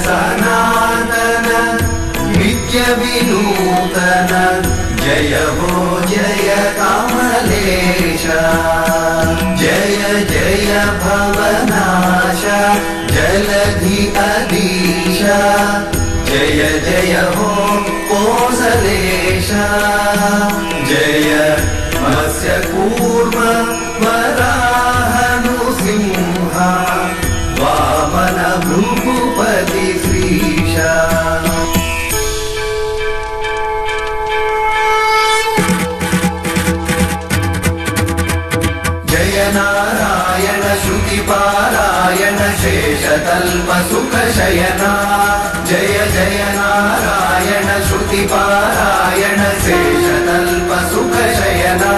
सनातन नित्य विनूतन जय हो जय कमलेश जय जय भवनाश जलधि अधीश जय जय हो कोसलेश जय मत्स्य कूर्म वराह नृसिंह वामन भृगुपति श्रीश जय नारायण श्रुति पारायण शेषतल्प सुख शयना जय जय नारायण श्रुति पारायण शेषतल्प सुख शयना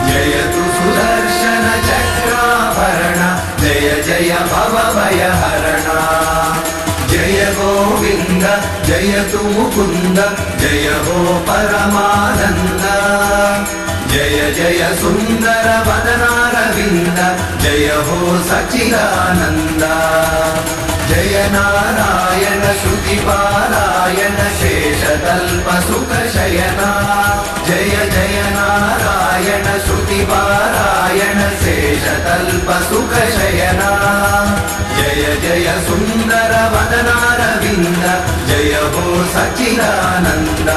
जयतु सुदर्शन चक्राभरण जय जय भवभयहरणा जय गोविंद जयतु मुकुंद जय हो परमानंद जय जय सुंदर वदनारविंद जय हो सच्चिदानंद जय नारायण श्रुति पारायण शेषतल्प सुख शयना जय जय नारायण श्रुति पारायण शेषतल्प सुख शयना जय जय सुंदर वदनारविंद जय हो सच्चिदानंद